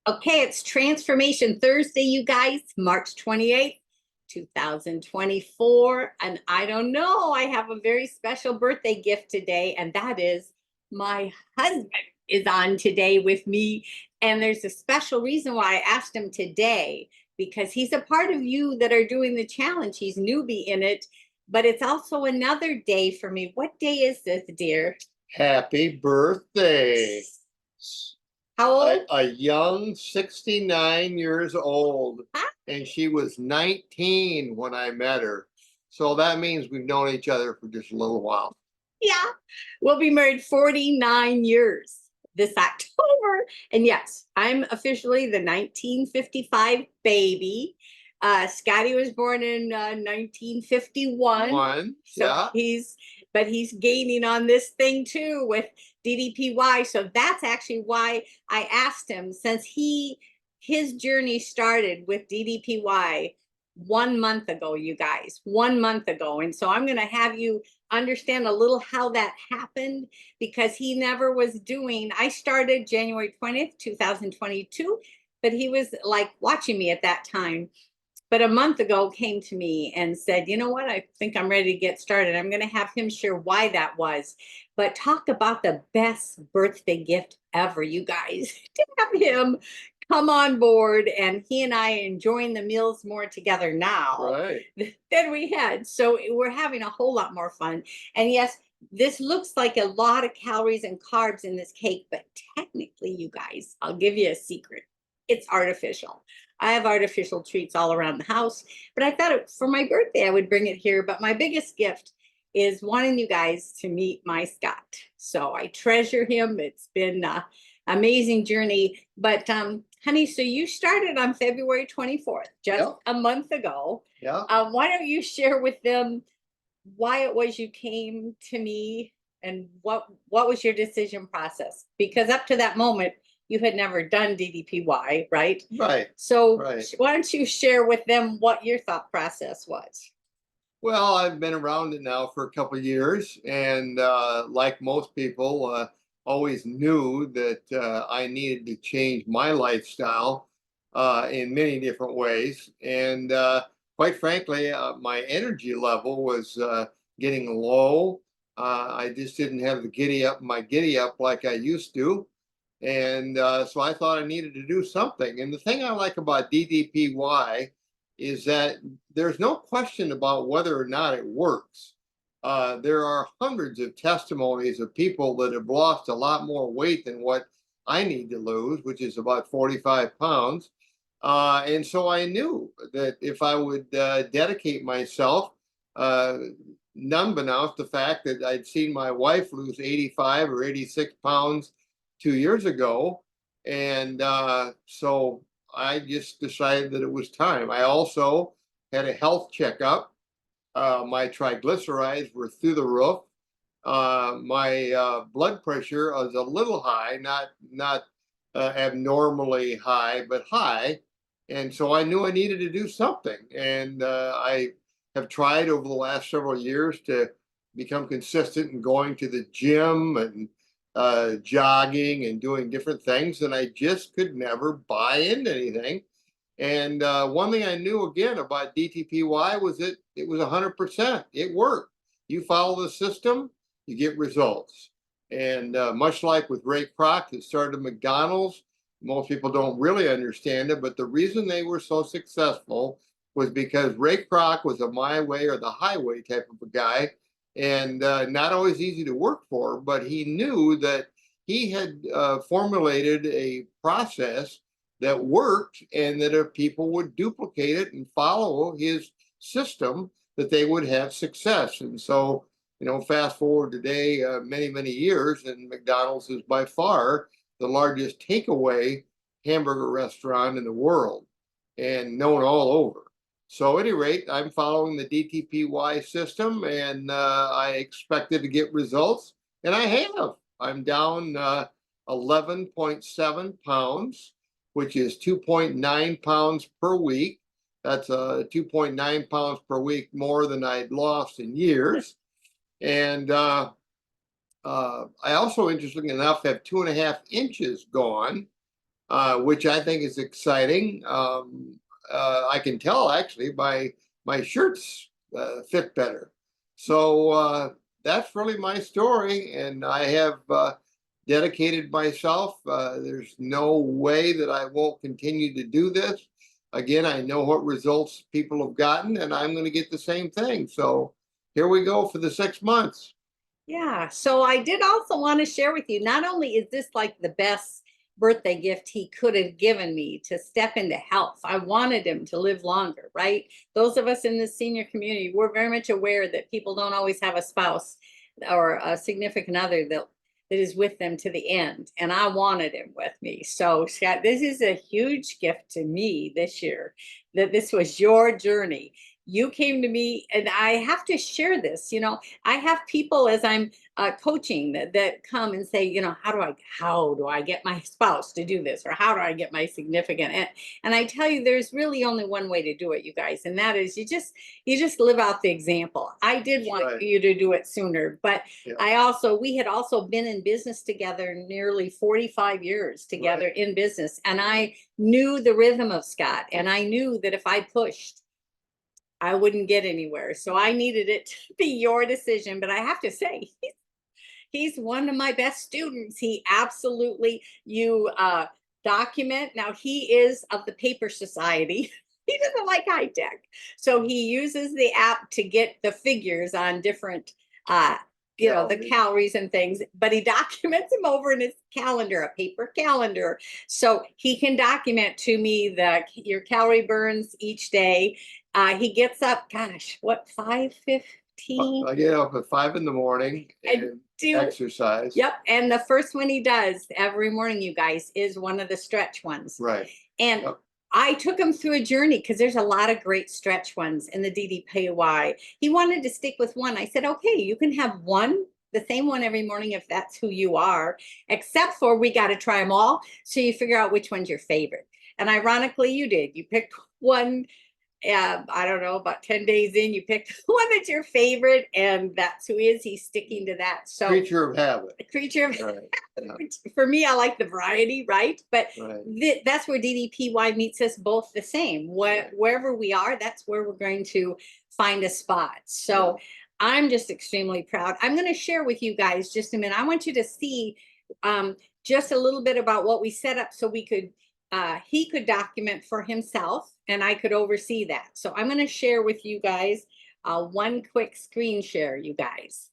Okay, it's Transformation Thursday, you guys, March 28th, 2024. And I don't know, I have a very special birthday gift today, and that is my husband is on today with me. And there's a special reason why I asked him today, because he's a part of you that are doing the challenge. He's newbie in it, but it's also another day for me. What day is this, dear? Happy birthday. How old? A young 69 years old. Huh? And she was 19 when I met her. So that means we've known each other for just a little while. Yeah, we'll be married 49 years this October. And yes, I'm officially the 1955 baby. Scotty was born in 1951. So yeah. he's gaining on this thing too with DDPY. So that's actually why I asked him, since his journey started with DDPY 1 month ago, you guys, 1 month ago. And so I'm going to have you understand a little how that happened, because he never was doing. I started January 20th, 2022, but he was like watching me at that time. But a month ago came to me and said, you know what, I think I'm ready to get started. I'm going to have him share why that was. But talk about the best birthday gift ever, you guys, to have him come on board, and he and I enjoying the meals more together now than we had. So we're having a whole lot more fun. And yes, this looks like a lot of calories and carbs in this cake, but technically, you guys, I'll give you a secret. It's artificial. I have artificial treats all around the house, but I thought for my birthday, I would bring it here. But my biggest gift is wanting you guys to meet my Scott. So I treasure him. It's been an amazing journey. But honey, so you started on February 24th, just a month ago. Yeah. Why don't you share with them why it was you came to me, and what was your decision process? Because up to that moment, you had never done DDPY, right? Right. So why don't you share with them what your thought process was? Well, I've been around it now for a couple of years, and like most people, always knew that I needed to change my lifestyle in many different ways. And quite frankly, my energy level was getting low. I just didn't have my giddy up like I used to. And so I thought I needed to do something. And the thing I like about DDPY is that there's no question about whether or not it works. There are hundreds of testimonies of people that have lost a lot more weight than what I need to lose, which is about 45 pounds. And so I knew that if I would dedicate myself, unbeknownst the fact that I'd seen my wife lose 85 or 86 pounds 2 years ago. And so I just decided that it was time. I also had a health checkup. My triglycerides were through the roof. My blood pressure was a little high, not abnormally high, but high. And so I knew I needed to do something. And I have tried over the last several years to become consistent in going to the gym and jogging and doing different things, and I just could never buy into anything. And one thing I knew again about DDPY was that it was 100%. It worked. You follow the system, you get results. And much like with Ray Kroc, that started McDonald's, most people don't really understand it, but the reason they were so successful was because Ray Kroc was a my way or the highway type of a guy, and not always easy to work for, but he knew that he had formulated a process that worked, and that if people would duplicate it and follow his system, that they would have success. And so, fast forward today, many years, and McDonald's is by far the largest takeaway hamburger restaurant in the world and known all over. So at any rate, I'm following the DDPY system, and I expected to get results, and I have. I'm down 11.7 pounds, which is 2.9 pounds per week. That's 2.9 pounds per week more than I'd lost in years. And I also, interestingly enough, have 2.5 inches gone. which I think is exciting. I can tell actually by my shirts fit better. So that's really my story, and I have dedicated myself. There's no way that I won't continue to do this. Again, I know what results people have gotten, and I'm going to get the same thing. So here we go for the 6 months. Yeah. So I did also want to share with you, not only is this like the best birthday gift he could have given me to step into health, I wanted him to live longer, right? Those of us in the senior community, we're very much aware that people don't always have a spouse or a significant other that is with them to the end. And I wanted him with me. So Scott, this is a huge gift to me this year, that this was your journey. You came to me, and I have to share this. I have people as I'm coaching that come and say, how do I get my spouse to do this, or how do I get my significant? And I tell you, there's really only one way to do it, you guys, and that is you just live out the example. I did want you to do it sooner, but we had also been in business together nearly 45 years together in business, and I knew the rhythm of Scott, and I knew that if I pushed, I wouldn't get anywhere. So I needed it to be your decision. But I have to say, he's one of my best students. He absolutely, you document. Now, he is of the paper society. He doesn't like high tech. So he uses the app to get the figures on different the calories and things, but he documents them over in his calendar, a paper calendar. So he can document to me your calorie burns each day. He gets up, gosh, what, 5:15? I get up at 5 in the morning and exercise. Yep. And the first one he does every morning, you guys, is one of the stretch ones. Right. And I took him through a journey because there's a lot of great stretch ones in the DDPY. He wanted to stick with one. I said, okay, you can have the same one every morning if that's who you are, except for we got to try them all. So you figure out which one's your favorite. And ironically, you did. You picked one. I don't know, about 10 days in, you picked one that's your favorite, and that's who he is. He's sticking to that. So creature of habit. Creature of For me, I like the variety, right? But that's where DDPY meets us both the same. Wherever we are, that's where we're going to find a spot. So I'm just extremely proud. I'm going to share with you guys just a minute. I want you to see just a little bit about what we set up so he could document for himself and I could oversee that. So I'm going to share with you guys one quick screen share, you guys.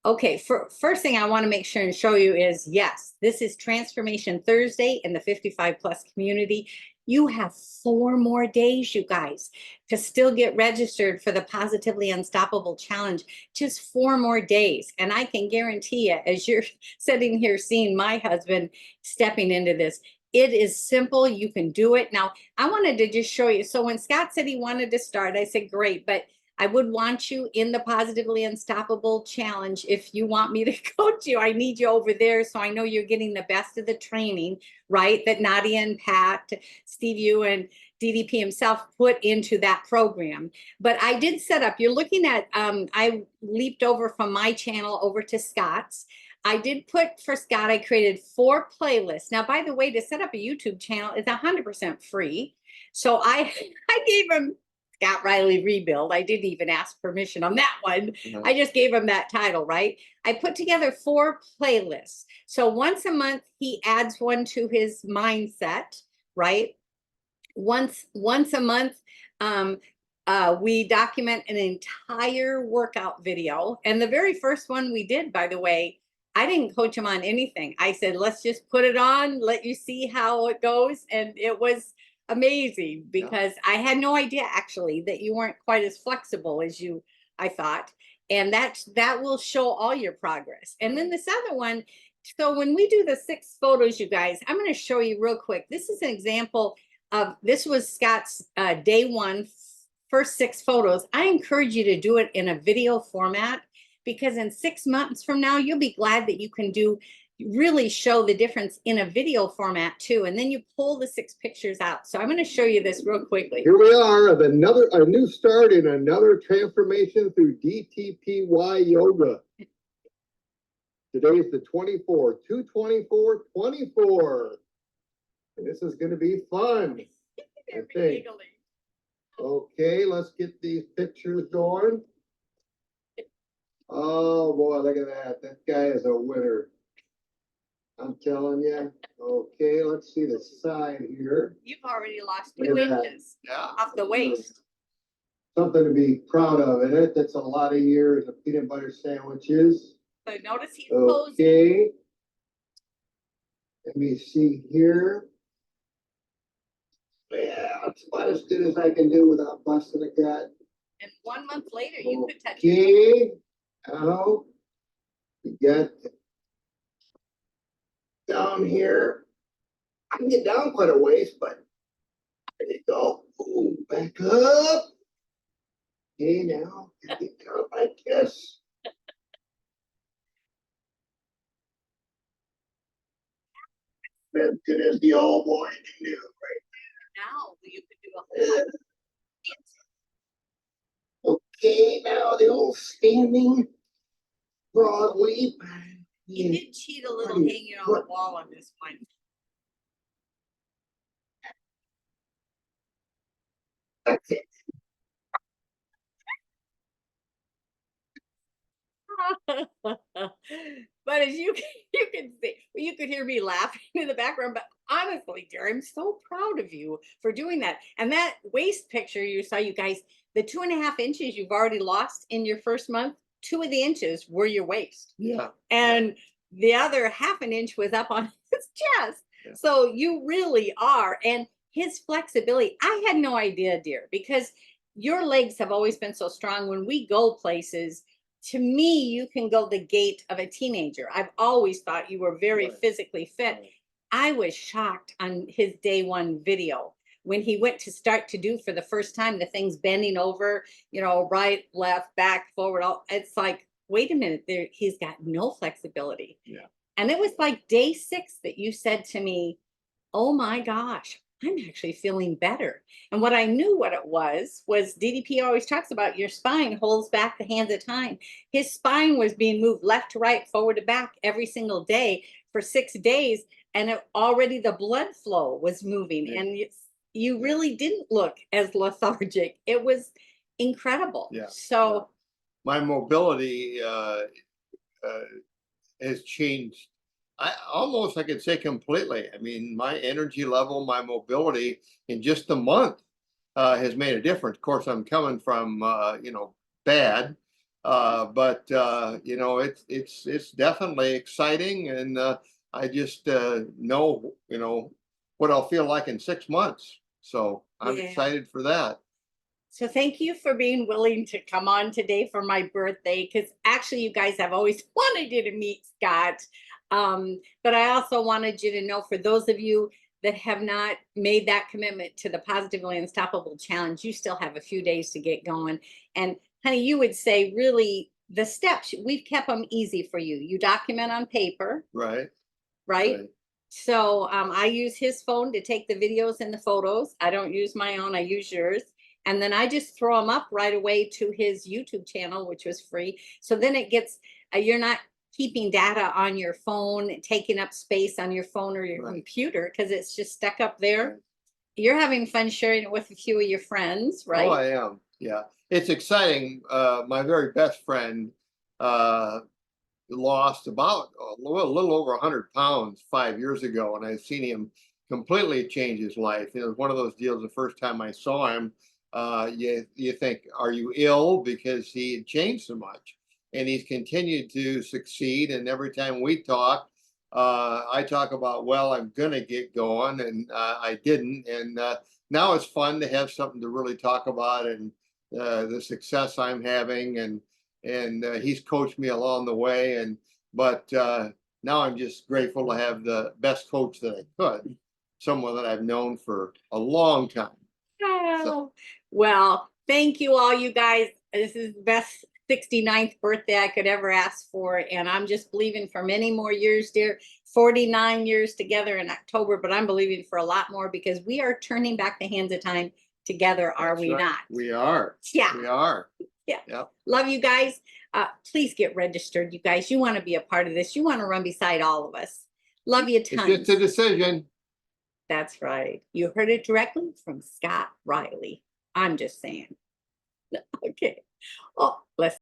Okay, first thing I want to make sure and show you is, yes, this is Transformation Thursday in the 55 plus community. You have 4 more days, you guys, to still get registered for the Positively Unstoppable Challenge. Just 4 more days. And I can guarantee you, as you're sitting here seeing my husband stepping into this, it is simple. You can do it. Now, I wanted to just show you. So when Scott said he wanted to start, I said, great, but I would want you in the Positively Unstoppable Challenge. If you want me to coach you, I need you over there. So I know you're getting the best of the training, right? That Nadia and Pat, Steve, you and DDP himself put into that program. But I did set up, you're looking at, I leaped over from my channel over to Scott's. I did put for Scott, I created 4 playlists. Now, by the way, to set up a YouTube channel is 100% free. So I gave him Scott Riley Rebuild. I didn't even ask permission on that one. I just gave him that title, right? I put together 4 playlists. So once a month, he adds one to his mindset, right? Once a month, we document an entire workout video. And the very first one we did, by the way, I didn't coach him on anything. I said, let's just put it on, let you see how it goes. And it was amazing because I had no idea actually that you weren't quite as flexible as I thought. And that will show all your progress. And then this other one, so when we do the 6 photos, you guys, I'm going to show you real quick. This is an example of, this was Scott's day 1, first 6 photos. I encourage you to do it in a video format, because in 6 months from now, you'll be glad that you can really show the difference in a video format too. And then you pull the 6 pictures out. So I'm going to show you this real quickly. Here we are of a new start in another transformation through DDPY yoga. Today is the 24th, 2/24/24. This is gonna be fun. I think. Okay, let's get these pictures going. Oh boy, look at that. That guy is a winner. I'm telling you. Okay, let's see the side here. You've already lost Look 2 at that. inches off the waist. Something to be proud of in it. That's a lot of years of peanut butter sandwiches. So notice he's posing. Okay. Let me see here. Yeah, it's about as good as I can do without busting a gut. And 1 month later, you could touch it. Okay. Now, we got down here. I can get down quite a ways, but there you go. Ooh, back up. Okay, now get down like this. As good as the old boy can do. Now you could do a whole lot. Okay, now the old standing broad leap. You did cheat a little hanging on the wall on this one. That's it. But as you can see, you could hear me laughing in the background. But honestly, dear, I'm so proud of you for doing that. And that waist picture you saw, you guys, the 2.5 inches you've already lost in your first month, 2 of the inches were your waist. Yeah. And the other 1/2 inch was up on his chest. Yeah. So you really are. And his flexibility, I had no idea, dear, because your legs have always been so strong. When we go places, to me, you can go the gait of a teenager. I've always thought you were very physically fit. Right. I was shocked on his day 1 video when he went to start to do for the first time the things bending over, you know, right, left, back, forward. All it's like, wait a minute, there he's got no flexibility. Yeah. And it was like day 6 that you said to me, oh my gosh, I'm actually feeling better. And what I knew what it was DDP always talks about your spine holds back the hands of time. His spine was being moved left to right, forward to back every single day for 6 days. And already the blood flow was moving. Yeah. And you really didn't look as lethargic. It was incredible. Yeah. So my mobility has changed. I could say completely. I mean, my energy level, my mobility in just a month has made a difference. Of course, I'm coming from bad, but it's definitely exciting, and I just know what I'll feel like in 6 months. So I'm excited for that. So thank you for being willing to come on today for my birthday, because actually you guys have always wanted you to meet Scott. But I also wanted you to know, for those of you that have not made that commitment to the Positively Unstoppable Challenge, you still have a few days to get going. And honey, you would say really the steps, we've kept them easy for you. You document on paper. Right. So I use his phone to take the videos and the photos. I don't use my own, I use yours. And then I just throw them up right away to his YouTube channel, which was free. So then it gets, you're not keeping data on your phone, taking up space on your phone or your computer, because it's just stuck up there. You're having fun sharing it with a few of your friends, right? Oh, I am. Yeah. It's exciting. My very best friend lost about a little over 100 pounds 5 years ago, and I've seen him completely change his life. It was one of those deals. The first time I saw him, you think, are you ill? Because he had changed so much, and he's continued to succeed. And every time we talk, I talk about, well, I'm gonna get going, and I didn't. And now it's fun to have something to really talk about, and the success I'm having, and he's coached me along the way. But now I'm just grateful to have the best coach that I could, someone that I've known for a long time. Oh, so. Well, thank you all, you guys. This is the best 69th birthday I could ever ask for. And I'm just believing for many more years, dear. 49 years together in October, but I'm believing for a lot more, because we are turning back the hands of time together, are we not? We are. Yeah. We are. Yeah. Yep. Love you guys. Please get registered, you guys. You want to be a part of this. You want to run beside all of us. Love you tons. It's just a decision. That's right. You heard it directly from Scott Riley. I'm just saying. Okay. Oh, let's